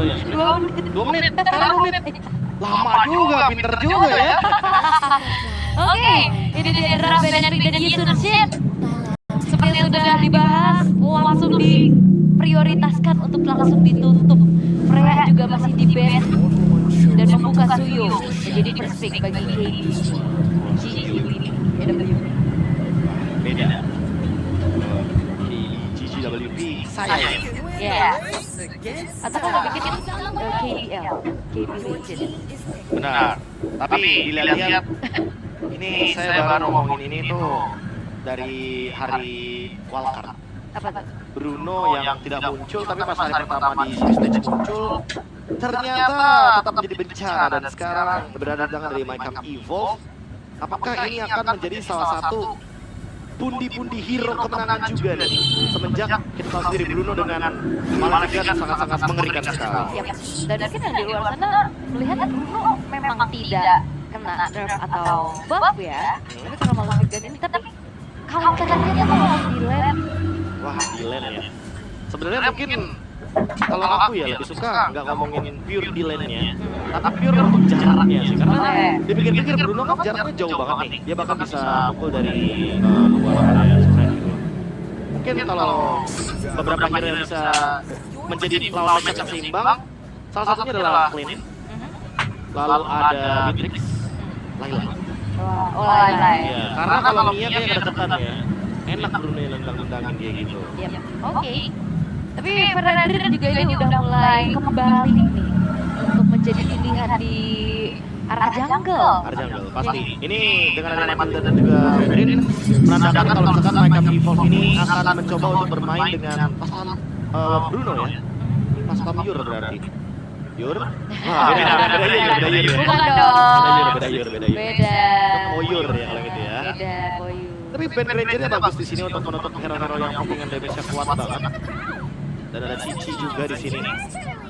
udah ya? 2 menit. 2 menit, sekarang 2 menit. Lama juga, pinter juga ya. Oke, ini dia draft Benedict dan Yisun Shin. Seperti yang sudah dibahas, langsung diprioritaskan untuk langsung ditutup. Freya juga masih di ban dan membuka Suyo menjadi first pick bagi KBG. GGWP. Beda. GGWP saya. Ya. Atau kalau bikin KBL, KB Legend. Benar. Tapi dilihat-lihat, ini saya baru ngomongin ini tuh dari hari wildcard. Apa tuh? Bruno yang tidak muncul tapi pas hari pertama di stage muncul, ternyata tetap menjadi bencana dan sekarang berdatangan dari Mycam Evolve. Apakah ini akan menjadi salah satu pundi-pundi hero kemenangan juga nih? Semenjak kita tahu sendiri Bruno dengan Malekith sangat-sangat mengerikan sekali. Yap. Dan mungkin yang di luar sana melihat Bruno memang tidak kena nerf atau buff ya. Tapi kalau Malekith ini tapi counternya tuh di lane. Wah, di lane ya. Sebenarnya mungkin kalau aku ya lebih suka nggak ngomongin pure di lane-nya, tapi pure untuk jaraknya sih. Karena dipikir-pikir Bruno kan jaraknya jauh banget nih. Dia bakal bisa pukul dari luar area selesai gitu. Mungkin kalau beberapa hero yang bisa menjadi lawan match yang seimbang, salah satunya adalah Clint, lalu ada Matrix, Layla. Oh, lain. Iya, karena kalau Mia kayak kedekatan ya, enak Bruno yang nendang-nendangin dia gitu. Oke. Tapi Fernandina juga ini udah mulai kembali nih untuk menjadi pilihan di arah jungle. Jungle, pasti. Ini dengan adanya Matilda dan juga Fredrin menandakan kalau misalkan Mycam Evolve ini akan mencoba untuk bermain dengan pasukan Bruno ya. Pasukan Yur berarti. Yur? Wah, beda Yur. Bukan dong. Beda Yur. Beda. Koyur ya kalau gitu ya. Beda Koyur. Tapi band Rangernya bagus di sini untuk menutup hero-hero yang punya damage-nya kuat banget. Dan ada Cici juga di sini.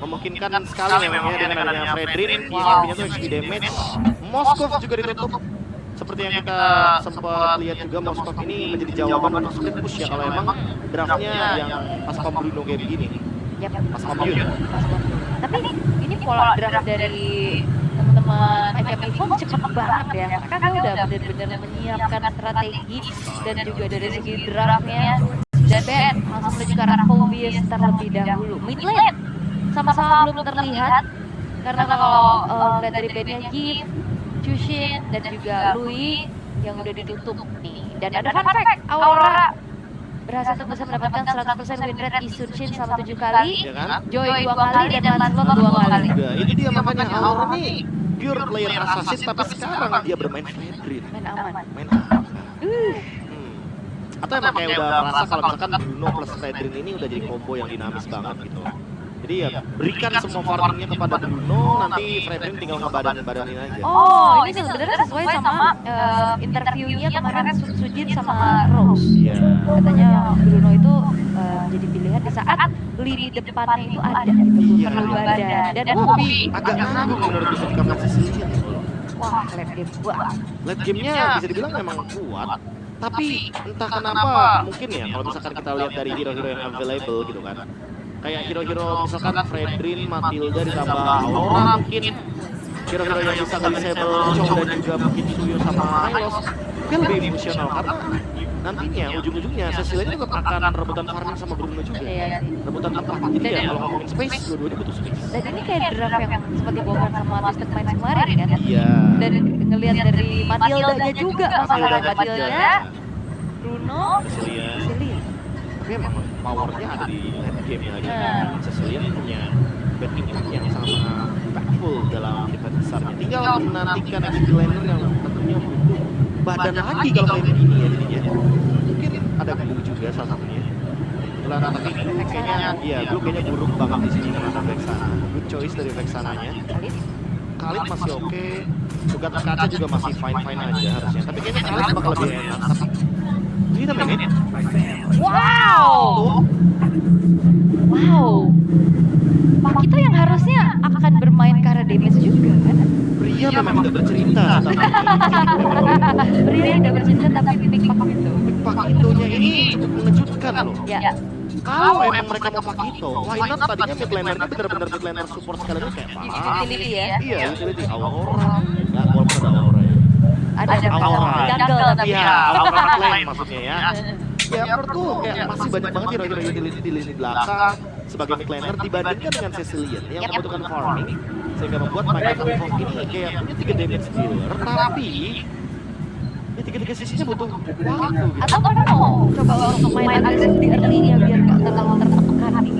Memungkinkan sekali memang ya dengan adanya Fredrin yang punya tuh XP damage. Moskov juga ditutup. Seperti yang kita sempat lihat juga, Moskov ini menjadi jawaban untuk split push ya kalau emang draftnya yang pas Bruno kayak begini. Pas Yun. Tapi ini pola draft dari teman-teman Mycam Evolve cepet banget ya. Mereka kan udah benar-benar menyiapkan strategi dan juga dari segi draftnya. Dan Ben langsung menuju ke arah Phobius terlebih dahulu. Mid lane sama-sama belum terlihat karena kalau lihat dari bandnya Jin, Chushin dan juga Louis yang udah ditutup nih. Dan ada fun fact, Aurora berhasil untuk bisa mendapatkan 100% win rate Yisun Shin sama 7 kali, ya kan? Joy 2 kali dan Lancelot 2 kali. Itu dia makanya Aurora nih pure player assassin tapi sekarang dia bermain Fredrin. Main aman. Main aman. Atau emang kayak udah merasa kalau misalkan Bruno plus Fredrin ini udah jadi combo yang dinamis banget gitu. Jadi ya berikan semua farmingnya kepada Bruno, nanti Fredrin tinggal ngebadanin aja. Oh, ini sebenarnya sesuai sama interviewnya kemarin Sujin sama Rose. Iya. Katanya Bruno itu jadi pilihan di saat lini depannya itu ada gitu, perlu badan dan tapi agak nanggung menurut bisa dikatakan Sicilian. Wah, late game banget. Late game-nya bisa dibilang memang kuat. Tapi entah kenapa mungkin ya kalau misalkan kita lihat dari hero-hero yang available gitu kan. Kayak hero-hero misalkan Fredrin, Matilda ditambah Aurora mungkin. Hero-hero yang bisa disable Chou dan juga mungkin Suyo sama Hylos. Mungkin lebih emosional karena nantinya ujung-ujungnya Cecilia itu tetap akan rebutan farming sama Bruno juga. Iya. Rebutan tempat. Jadi ya kalau ngomongin space, dua-duanya butuh space. Dan ini kayak draft yang sempat dibawakan sama Twisted Minds kemarin kan. Iya. Dan ngelihat dari Matildanya juga, masalah Matilda, Bruno, Cecilia. Tapi emang powernya ada di late game lagi. Cecilia punya backing yang sangat-sangat impactful dalam event besarnya. Tinggal menantikan XP laner yang tentunya butuh badan lagi kalau kayak begini ya jadinya. Mungkin ada Glue juga salah satunya. Tapi kayaknya iya, Glue kayaknya buruk banget di sini karena ada Vexana. Good choice dari Vexananya. Khalid masih oke. Sugata Kaca juga masih fine-fine aja harusnya. Tapi kayaknya Khalid bakal lebih enak. Tapi ini kita mainin. Wow. Pak kita yang harusnya akan bermain karena damage juga kan? Pria memang tidak bercerita. Pria tidak bercerita tapi titik Pak itu. Pak Itonya ini cukup mengejutkan loh. Ya. Kalau emang mereka mau pakai itu, why not tadinya mid laner-nya bener-bener mid laner support sekalian kayak Utility ya. Iya, utility Aurora. Nggak, walaupun ada Aurora ya. Ada Aurora. jungle tapi. Iya, Aurora lane maksudnya ya. Ya menurutku kayak masih banyak banget hero-hero utility di lini belakang sebagai mid laner dibandingkan dengan Cecilian yang membutuhkan farming sehingga membuat Michael Evolve ini kayak punya 3 damage dealer tapi ya tiga sisinya butuh waktu gitu. Atau mereka mau coba untuk main agresif di early-nya biar gak terlalu tertekan nih.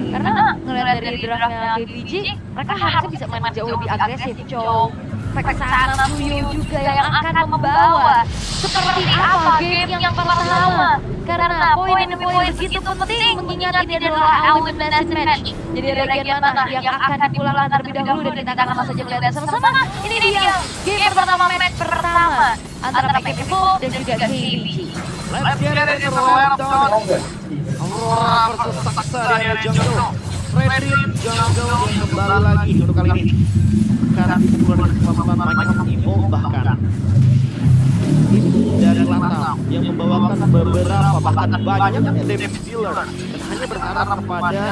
Karena ngeliat dari draftnya KBG, mereka harusnya bisa main jauh lebih agresif. Cow, Vexana, Suyo juga yang akan membawa seperti apa game yang pertama. Karena poin demi poin begitu penting mengingat ini adalah elimination match. Jadi region mana yang akan dipulangkan terlebih dahulu dan kita akan langsung saja melihat sama-sama. Ini dia game pertama match pertama antara PKP Evolve dan juga KBG. Let's get it in the laptop. Aurora versus Saksa di area jungle. Fredrin jungle yang kembali lagi untuk kali ini. Karena pukulan kemampuan Michael Evolve bahkan dari Latam yang membawakan beberapa bahkan banyak damage dealer dan hanya berharap kepada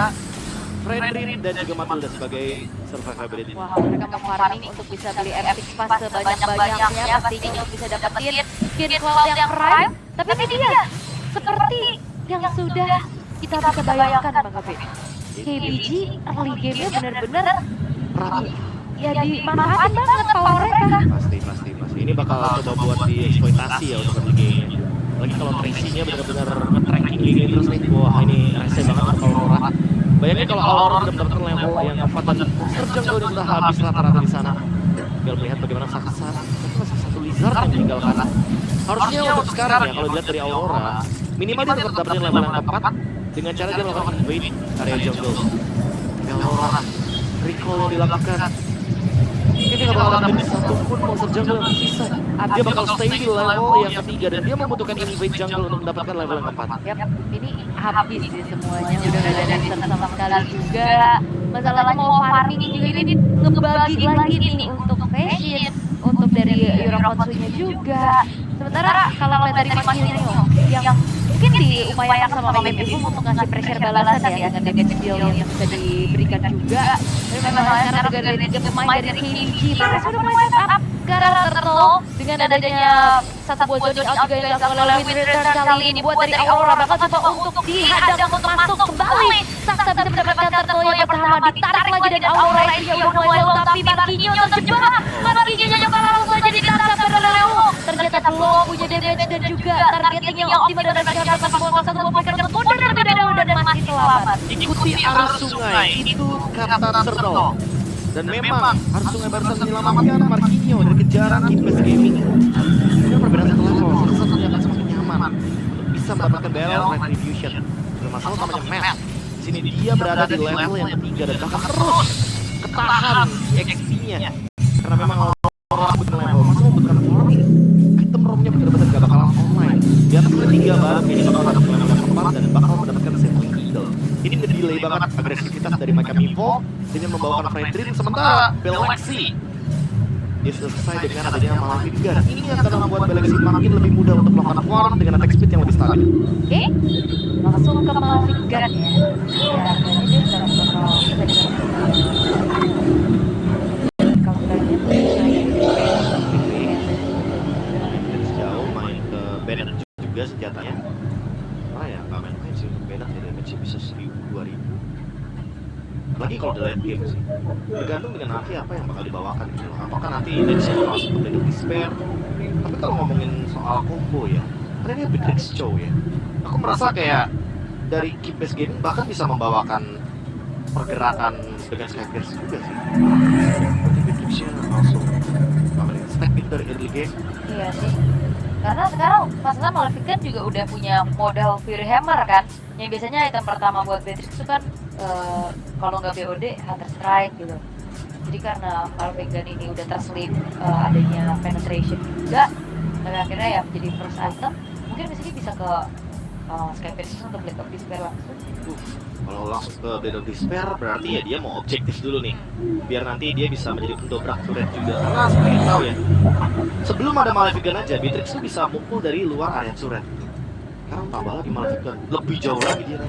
Fredrin dan juga Matilda sebagai survivability. Wah, mereka mau farming untuk bisa beli R6 pas sebanyak-banyaknya pastinya untuk bisa dapetin skin cloud yang prime. Tapi ini dia seperti yang sudah kita bisa bayangkan Bang Gabe. KBG early game-nya benar-benar Rapi. ya dimanfaatin banget power mereka. Pasti. Ini bakal coba buat dieksploitasi ya untuk early game. Lagi kalau Tracy-nya benar-benar nge-tracking game terus nih. Wah, ini rese banget untuk Aurora. Bayangin kalau Aurora udah mendapatkan level yang keempat dan monster jungle udah habis rata-rata di sana. Tinggal melihat bagaimana Saksa. Itu masih satu lizard yang ditinggalkan. Harusnya untuk sekarang ya kalau dilihat dari Aurora, minimal dia tetap dapetin level yang keempat dengan cara dia melakukan invade area jungle. Ya Aurora, recall yang dilakukan. Ini nggak bakal dapetin satupun monster jungle yang tersisa. Dia bakal stay di level yang ketiga dan dia membutuhkan invade jungle untuk mendapatkan level yang keempat. Yap, ini habis sih semuanya, udah gak ada dancer sama sekali juga. Masalahnya mau farming juga ini ngebagi lagi nih untuk fashion, untuk dari Euroconsunya juga. Sementara kalau ngeliat dari Makinio yang mungkin diupayakan sama PPP untuk ngasih pressure balasan ya dengan damage deal yang bisa diberikan juga. Tapi memang karena juga dari 3 pemain dari KBG mereka sudah mulai set up karakter Turtle dengan adanya satu buah zoning out juga yang dilakukan oleh Wind Return kali ini buat dari Aurora bakal coba untuk dihadang untuk masuk kembali. Saksa bisa mendapatkan Turtle yang pertama ditarik lagi dan Aurora itu udah mulai low tapi Marquinhos terjebak. Marquinhos coba langsung saja ditangkap oleh Leo. Ternyata belum punya damage dan juga targeting yang optimal dan mencapai satu poin karena mundur terlebih dahulu dan masih selamat. Ikuti arus sungai, itu kata Turtle. Dan memang arus sungai barusan menyelamatkan Marquinhos dari kejaran Kimpes Gaming. Dengan perbedaan satu level, Saksa ternyata semakin nyaman untuk bisa mendapatkan barrel retribution. Bermasalah utamanya Matt. Di sini dia berada di level yang ketiga dan bahkan terus ketahan XP-nya. Karena memang orang butuh level, masa membutuhkan farming. Item roamnya benar-benar gak bakalan online. Di atas ketiga baru ini bakal mendapatkan level yang keempat dan bakal mendapatkan Settling Eagle. Ini nge-delay banget agresivitas dari Michael Evolve dengan membawakan Fredrin sementara Belexi dia selesai dengan adanya Malefic Gun. Ini akan membuat Belexi makin lebih mudah untuk melakukan farm dengan attack speed yang lebih stabil. Oke, langsung ke Malefic Gun ya. Ya, ini dia sudah bakal bisa kalau Sejauh main ke Bennett juga senjatanya. Ya nggak main-main sih untuk Bennett ya, damage bisa 1000-2000. Lagi kalau di late game sih, tergantung dengan nanti apa yang bakal dibawakan gitu. Apakah nanti Index masuk ke Blade of Despair? Tapi kalau ngomongin soal combo ya, kan ini Beatrix Show ya. Aku merasa kayak dari Kimpes Gaming bahkan bisa membawakan pergerakan dengan Skyfierce juga sih. Berarti Beatrixnya langsung ngamain stack itu dari early game. Iya sih. Karena sekarang masalah Malefic Gun juga udah punya modal Fury Hammer kan. Yang biasanya item pertama buat Beatrix itu kan kalau nggak BOD Hunter Strike gitu. Jadi karena Malefic Gun ini udah terselip adanya penetration juga, tapi akhirnya ya menjadi first item. Mungkin di sini bisa ke Skyfierce untuk Blade of Despair langsung. Kalau langsung ke Blade of Despair berarti ya dia mau objektif dulu nih, biar nanti dia bisa menjadi pendobrak turret juga. Karena seperti tahu ya, sebelum ada Malefic Gun aja Beatrix tuh bisa mukul dari luar area turret. Sekarang tambah lagi Malefic Gun, lebih jauh lagi dia.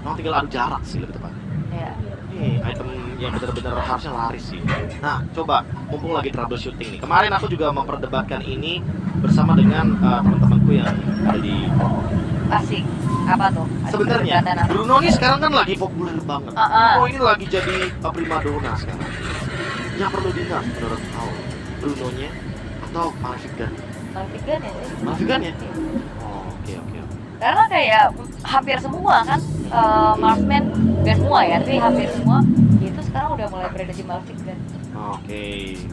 Memang tinggal adu jarak sih lebih tepat. Ya. Ini item yang benar-benar harusnya laris sih. Nah, coba mumpung lagi troubleshooting nih. Kemarin aku juga memperdebatkan ini bersama dengan teman-temanku yang ada di. Asik. Apa tuh? Sebenarnya Bruno ini sekarang kan lagi populer banget. Bruno ini lagi jadi primadona sekarang. Yang perlu diingat menurut kau, Bruno-nya atau Malefic Gun? Malefic Gun ya sih. Malefic Gun ya? Oh, oke. Karena kayak hampir semua kan marksman, gak semua ya, tapi hampir semua itu sekarang udah mulai berada di Malefic Gun. Oke.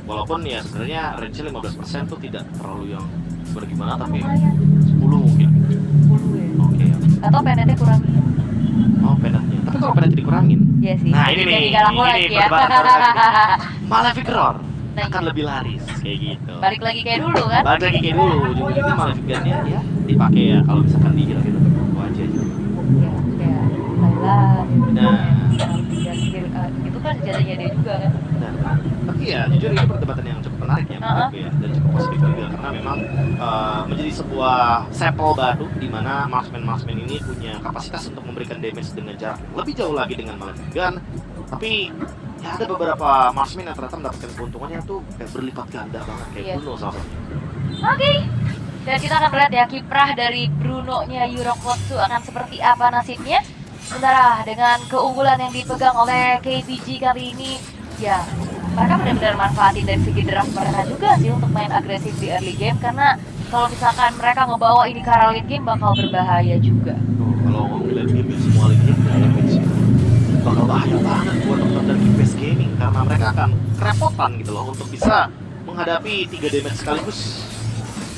Walaupun ya sebenarnya range 15% tuh tidak terlalu yang bergimana, tapi Lumayan. 10 mungkin. 10 ya. Oke. Atau penetnya kurangin. Oh, penatnya. Tapi kalau penat dikurangin. Iya sih. Nah, ini nih. Jadi galak Ini lagi ya. perdebatan lagi. Malefic Roar Nah, akan lebih laris kayak gitu. balik lagi kayak dulu kan? Balik lagi kayak dulu. Ujung-ujungnya Malefic Gun-nya ya dipakai ya kalau misalkan dihilangin gitu. Aja. Ya, kayak Thailand. Nah. Itu kan senjatanya dia juga kan. Nah, tapi ya jujur ini perdebatan yang cukup menarik ya menurutku ya, dan cukup positif juga karena memang menjadi sebuah sampel baru di mana marksman ini punya kapasitas untuk memberikan damage dengan jarak yang lebih jauh lagi dengan Malefic Gun. Tapi ya ada beberapa marksman yang ternyata mendapatkan keuntungannya tuh kayak berlipat ganda banget kayak Iya. Bruno salah satunya. Oke. Dan kita akan melihat ya kiprah dari Bruno-nya Yurokotsu akan seperti apa nasibnya. Sementara dengan keunggulan yang dipegang oleh KPG kali ini, ya mereka benar-benar manfaatin dari segi draft mereka juga sih untuk main agresif di early game, karena kalau misalkan mereka ngebawa ini ke arah late game bakal berbahaya juga. Tuh, kalau ngeliat game semua lagi damage bakal bahaya banget buat teman dari Keep Gaming karena mereka akan kerepotan gitu loh untuk bisa menghadapi 3 damage sekaligus.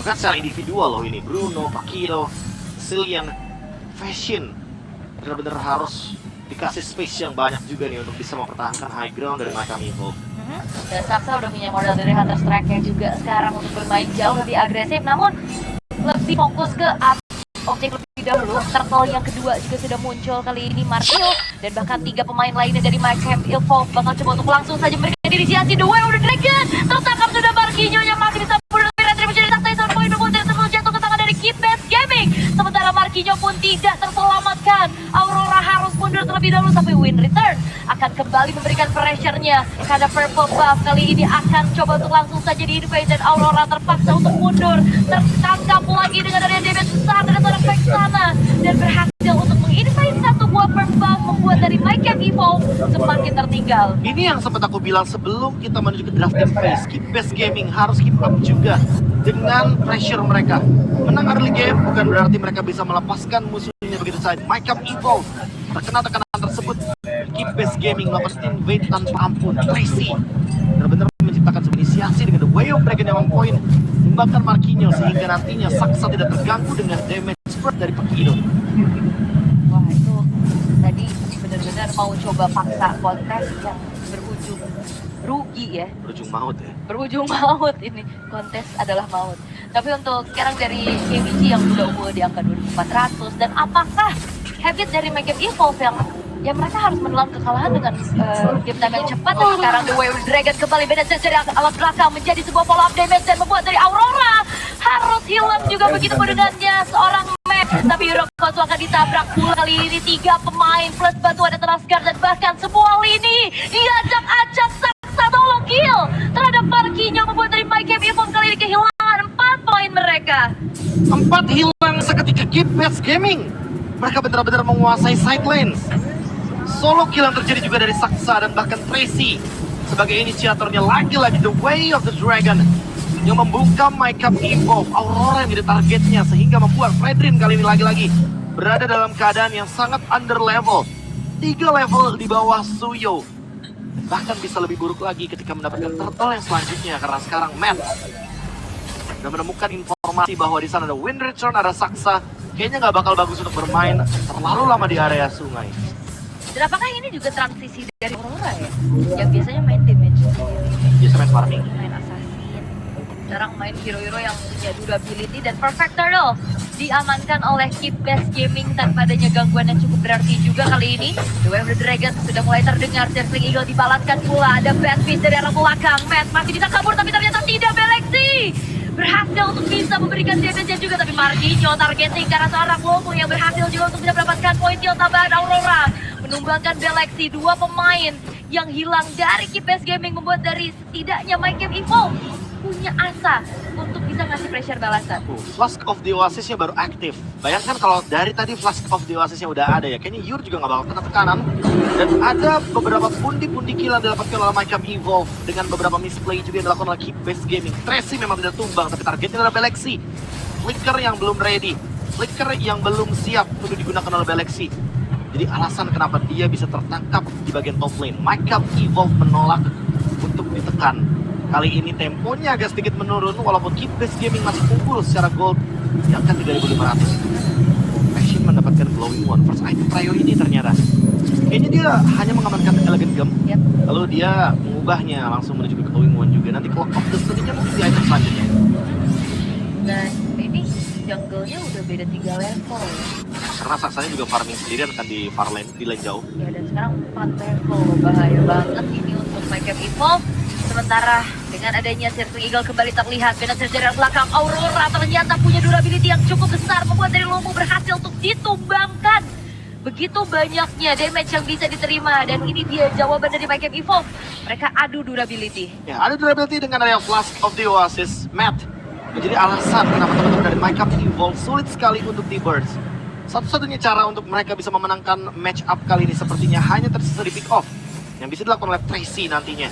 Bahkan secara individual loh ini Bruno, Pakiro, Cillian, Fashion benar-benar harus dikasih space yang banyak juga nih untuk bisa mempertahankan high ground dari Makam Evil. Dan Saksa udah punya modal dari Hunter Strike-nya juga sekarang untuk bermain jauh lebih agresif, namun lebih fokus ke objek lebih dahulu. Turtle yang kedua juga sudah muncul kali ini, Martio, dan bahkan 3 pemain lainnya dari My Camp Evolve bakal coba untuk langsung saja memberikan inisiasi. The Way of the Dragon tertangkap sudah Marquinhos yang masih bisa retribusi dari Saksa yang poin tersebut jatuh ke tangan dari Keep Gaming. Sementara Marquinhos pun tidak terselamatkan. Aurora harus mundur terlebih dahulu, tapi Win Return akan kembali memberikan pressure-nya karena Purple Buff kali ini akan coba untuk langsung saja di-invade dan Aurora terpaksa untuk mundur, tertangkap lagi dengan adanya damage besar dari seorang Vexana dan berhasil untuk menginvade satu buah Purple Buff, membuat dari My Camp Evolve semakin tertinggal. Ini yang sempat aku bilang sebelum kita menuju ke drafting phase, Keep Gaming harus keep up juga dengan pressure mereka. Menang early game bukan berarti mereka bisa melepaskan musuhnya begitu saja. My Camp Evolve terkena tekanan tersebut. Keep Gaming melakukan invade tanpa ampun. Tracy benar-benar menciptakan sebuah inisiasi dengan The Way of Dragon yang on point, membakar Marquinhos sehingga nantinya Saksa tidak terganggu dengan damage spread dari Pakiro. Wah, itu tadi benar-benar mau coba paksa kontes yang berujung rugi ya. Berujung maut ya. Berujung maut ini, kontes adalah maut. Tapi untuk sekarang dari KBG yang sudah unggul di angka 2400, dan apakah habit dari Make Evolve yang ya mereka harus menelan kekalahan dengan game time yang cepat, dan sekarang The Way of the Dragon kembali beda dari alat belakang menjadi sebuah follow up damage dan membuat dari Aurora harus hilang juga begitu dengannya seorang Mac. Tapi Yurokotsu akan ditabrak pula kali ini 3 pemain plus bantuan dari Tenaskar dan bahkan sebuah lini diacak-acak. Saksa solo kill terhadap Marquinhos membuat dari My Camp Evolve kali ini kehilangan 4 poin mereka. 4 hilang seketika Keep Gaming. Mereka benar-benar menguasai side lanes. Solo kill yang terjadi juga dari Saksa dan bahkan Tracy sebagai inisiatornya lagi-lagi The Way of the Dragon yang membungkam My Camp Evolve. Aurora yang jadi targetnya sehingga membuat Fredrin kali ini lagi-lagi berada dalam keadaan yang sangat under level. 3 level di bawah Suyo. Bahkan bisa lebih buruk lagi ketika mendapatkan turtle yang selanjutnya karena sekarang Matt dan menemukan informasi bahwa di sana ada Wind Return, ada Saksa. Kayaknya nggak bakal bagus untuk bermain terlalu lama di area sungai. Dan apakah ini juga transisi dari Aurora ya? Yang biasanya main damage, Biasa main farming. main assassin. Jarang main hero-hero yang punya durability dan perfect turtle. Diamankan oleh Keep Gaming tanpa adanya gangguan yang cukup berarti juga kali ini. The Way of the Dragon sudah mulai terdengar. Dazzling Eagle dibalaskan pula. Ada Bad Beast dari arah belakang. Matt masih bisa kabur tapi ternyata tidak. Beleksi berhasil untuk bisa memberikan damage juga, tapi Marquinhos targeting karena seorang Lomo yang berhasil juga untuk bisa mendapatkan poin kill tambahan. Aurora menumbangkan Galaxy, dua pemain yang hilang dari Keepbase Gaming membuat dari setidaknya MyCam Evolve punya asa untuk bisa ngasih pressure balasan. Flask of the Oasis-nya baru aktif. Bayangkan kalau dari tadi Flask of the Oasis-nya udah ada ya, kayaknya Yur juga nggak bakal kena tekanan. Dan ada beberapa pundi-pundi kill yang didapatkan oleh MyCam Evolve dengan beberapa misplay juga yang dilakukan oleh Keepbase Gaming. Tracy memang tidak tumbang, tapi targetnya adalah Galaxy. Flicker yang belum ready, Flicker yang belum siap untuk digunakan oleh Galaxy. Jadi alasan kenapa dia bisa tertangkap di bagian top lane. MyCam Evolve menolak untuk ditekan. Kali ini temponya agak sedikit menurun, walaupun Keepbase Gaming masih unggul secara gold di angka 3.500. Passion mendapatkan Glowing One, first item priority ternyata. Kayaknya dia hanya mengamankan Elegant Gem, lalu dia mengubahnya langsung menuju ke Glowing One juga. Nanti Clock of Destiny-nya mungkin di item selanjutnya. Dan ini jungle-nya udah beda 3 level. Karena saksanya juga farming sendirian kan di far lane, di lane jauh. Ya, dan sekarang 4 level, bahaya banget ini untuk MyCam Evolve. Sementara dengan adanya Circling Eagle kembali terlihat, penetrasi dari belakang Aurora ternyata punya durability yang cukup besar, membuat dari Lomo berhasil untuk ditumbangkan. Begitu banyaknya damage yang bisa diterima, dan ini dia jawaban dari MyCam Evolve. Mereka adu durability. Ya, ada durability dengan adanya Flask of the Oasis, Matt menjadi alasan kenapa teman-teman dari MyCam Evolve sulit sekali untuk di-burst. Satu-satunya cara untuk mereka bisa memenangkan match up kali ini sepertinya hanya tersisa di pick off yang bisa dilakukan oleh Tracy nantinya.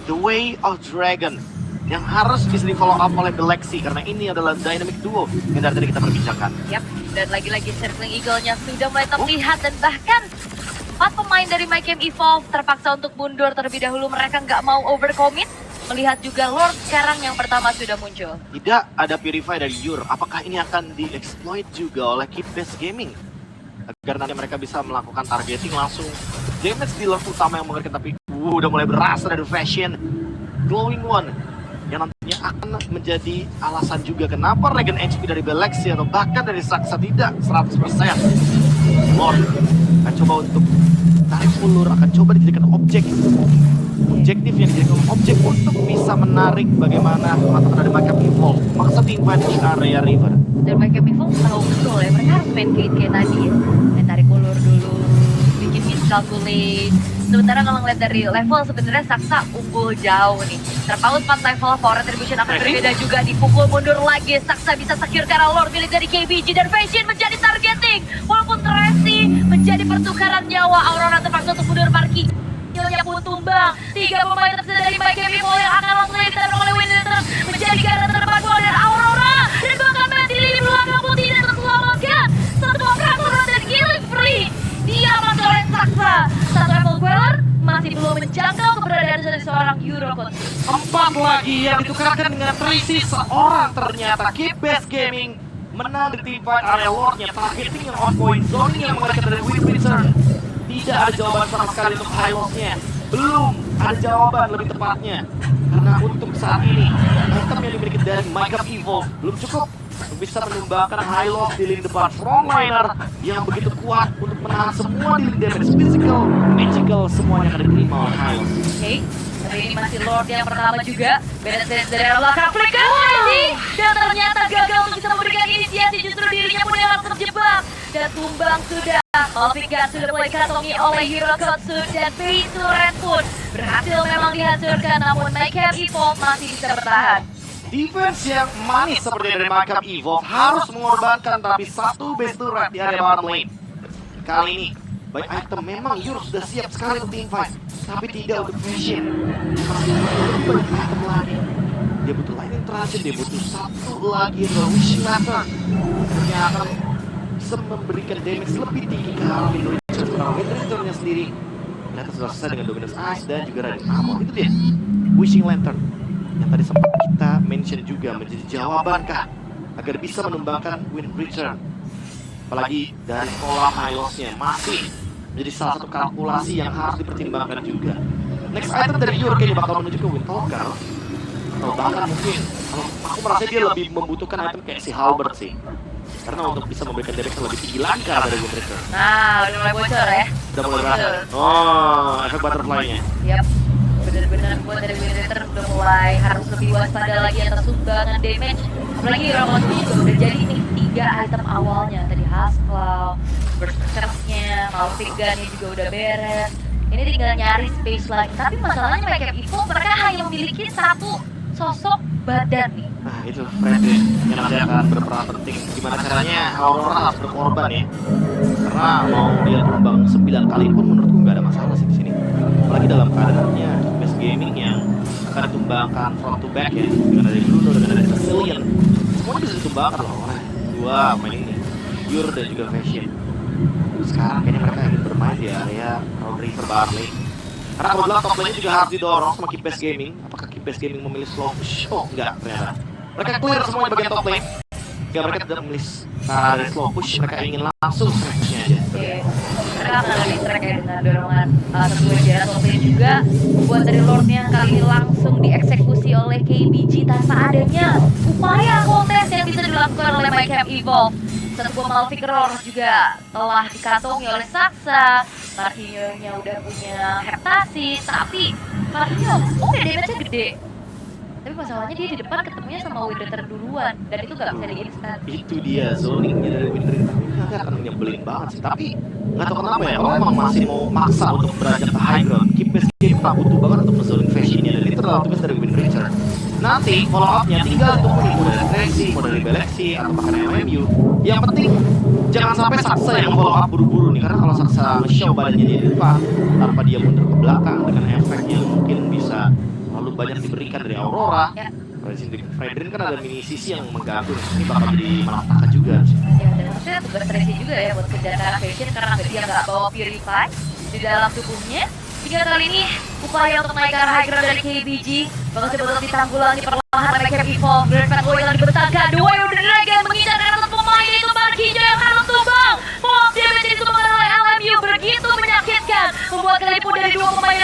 The Way of Dragon yang harus bisa di follow up oleh Galaxy karena ini adalah dynamic duo yang dari tadi kita perbincangkan. Yap, dan lagi-lagi Circling Eagle-nya sudah mulai terlihat, dan bahkan 4 pemain dari MyCam Evolve terpaksa untuk mundur terlebih dahulu. Mereka nggak mau overcommit. Melihat juga Lord sekarang yang pertama sudah muncul. Tidak ada Purify dari Yur. Apakah ini akan dieksploit juga oleh Keepbase Gaming? Agar nanti mereka bisa melakukan targeting langsung damage dealer utama yang mengerikan, tapi udah mulai berasa dari Fashion. Glowing One yang nantinya akan menjadi alasan juga kenapa regen HP dari Galaxy atau bahkan dari Saksa tidak 100%. Lord akan coba untuk tarik ulur, akan coba dijadikan objektif yang dijadikan objek untuk bisa menarik bagaimana teman-teman dari MyCam Evolve maksa teamfight di area river. Dan MyCam Evolve tahu betul ya, mereka harus main gate kayak tadi ya. Main tarik ulur dulu, bikin miscalculate. Sementara kalau ngeliat dari level sebenarnya Saksa unggul jauh nih. Terpaut 4 level, power retribution akan berbeda juga, dipukul mundur lagi. Saksa bisa secure karena Lord milik dari KBG, dan Fashion menjadi targeting. Walaupun Tracy menjadi pertukaran nyawa, Aurora terpaksa untuk mundur Marki. Yang pun tumbang, 3 pemain tersisa dari MyCam Evolve yang akan langsung ditabrak oleh Winter menjadi garda terdepan gol dari Aurora. Dan bahkan Messi di belakang pun tidak terselamatkan. Satu operator dan killing free diamankan oleh Saksa. Satu level Queller masih belum menjangkau keberadaan dari seorang Eurocode. 4 lagi yang ditukarkan dengan Tracy seorang ternyata. Keepbase Gaming menang di teamfight area Lordnya. Targeting yang on point, zoning yang mengerikan dari Winter. Tidak ada jawaban sama sekali untuk high loss-nya. Belum ada jawaban lebih tepatnya. Karena untuk saat ini, item yang dimiliki dari MyCam Evolve belum cukup untuk bisa menumbangkan high loss di lini depan. Frontliner yang begitu kuat untuk menahan semua di lini damage. Physical, magical, semuanya akan diterima oleh high loss. Oke, tapi ini masih Lord yang pertama juga. Beda dari arah belakang, flicker lagi. Dan ternyata gagal untuk bisa memberikan inisiasi, justru dirinya pun yang terjebak. Dan tumbang sudah. Malfigan sudah mulai dikantongi oleh Hirokotsu, dan Beitu Red pun berhasil memang dihancurkan, namun MyCam Evolve masih bisa bertahan. Defense yang manis seperti dari MyCam Evolve harus mengorbankan tapi satu base turret di area bottom lane. Kali ini, by item memang Yur sudah siap sekali untuk teamfight, tapi tidak untuk Fashion. Masih butuh banyak item lagi. Dia butuh lightning terakhir, dia butuh satu lagi Wishing Lantern yang akan bisa memberikan damage lebih tinggi ke arah Winter. Karena Winter-nya sendiri ternyata sudah selesai dengan Dominance Ice dan juga Raiden Armor. Itu dia, Wishing Lantern yang tadi sempat kita mention juga menjadi jawabankah agar bisa menumbangkan Windbreaker. Apalagi dari pola high loss-nya masih menjadi salah satu kalkulasi yang harus dipertimbangkan juga. Next item dari Yur kayaknya bakal menuju ke Windtalker. Atau bahkan mungkin, aku merasa dia lebih membutuhkan item kayak si Halberd sih. Karena untuk bisa memberikan damage yang lebih tinggi langka dari Windbreaker. Nah, udah mulai bocor ya. Udah mulai berasa. Oh, efek butterfly-nya. Yap, benar-benar buat dari Winter udah mulai harus lebih waspada lagi atas sumbangan damage. Apalagi Ramos juga udah jadi nih 3 item awalnya. Tadi Hasclaw, Berserker-nya, Malphite Gun-nya juga udah beres. Ini tinggal nyari space lagi. Tapi masalahnya Mayhem Evolve mereka hanya memiliki satu sosok badan nih. Nah itu Fredrin yang nanti akan berperan penting. Gimana caranya Aurora harus berkorban ya. Karena mau dia tumbang 9 kali pun menurutku nggak ada masalah sih di sini. Apalagi dalam keadaannya Best Gaming yang akan ditumbangkan front to back ya. Dengan ada Bruno, dengan ada Sicilian. Semuanya bisa ditumbangkan loh oleh dua main ini. Pure dan juga Fashion. Sekarang kayaknya mereka ingin bermain di area Road River Barley. Karena kalau bilang top lane juga harus didorong sama Keep Best Gaming. Apakah Keep Best Gaming memilih slow push? Oh enggak ternyata. Mereka clear semua di bagian top lane. Jika mereka tidak memilih dari slow push, mereka ingin langsung pushnya aja. Oke, mereka akan lebih track ya dengan dorongan kedua jarak top lane juga. Buat dari Lordnya kali ini langsung dieksekusi oleh KBG tanpa adanya upaya kontes yang bisa dilakukan oleh Mayhem Evolve. Satu buah Malphite Roar juga telah dikantongi oleh Saksa. Martinho-nya udah punya Heptasis, tapi Martinho damage-nya gede. Tapi masalahnya dia di depan ketemunya sama Winter duluan, dan itu gak bisa di-instant. Itu dia, zoningnya dari Winter nanti akan nyebelin banget sih. Tapi nggak tahu kenapa ya, kalau emang masih mau maksa untuk beranjak ke high ground, Keep Best Game tak butuh banget untuk ngezoning Fashion-nya. Dan itu terlalu tugas dari Winter. Nanti follow up-nya tinggal tunggu nih, mau dari Tracy, mau dari Galaxy, atau bahkan MMU. Yang penting jangan sampai Saksa yang follow up buru-buru nih, karena kalau Saksa nge-show badannya di depan tanpa dia mundur ke belakang dengan efek yang mungkin bisa lalu banyak diberikan dari Aurora. Fredrin kan ada mini sisi yang mengganggu, ini bakal jadi malapetaka juga. Ya, dan harusnya tugas Tracy juga ya buat kejar Fashion karena dia nggak bawa Purify di dalam tubuhnya. Hingga kali ini upaya untuk naik ke arah high ground dari KBG bakal coba ditanggulangi perlahan oleh Mayhem Evolve. Grand Path Boy yang dibentangkan, The Way of the Dragon mengincar ke atas pemain itu Marquinhos yang harus tumbang. Pop damage ditumbang oleh LMU begitu menyakitkan, membuat kali pun dari dua pemain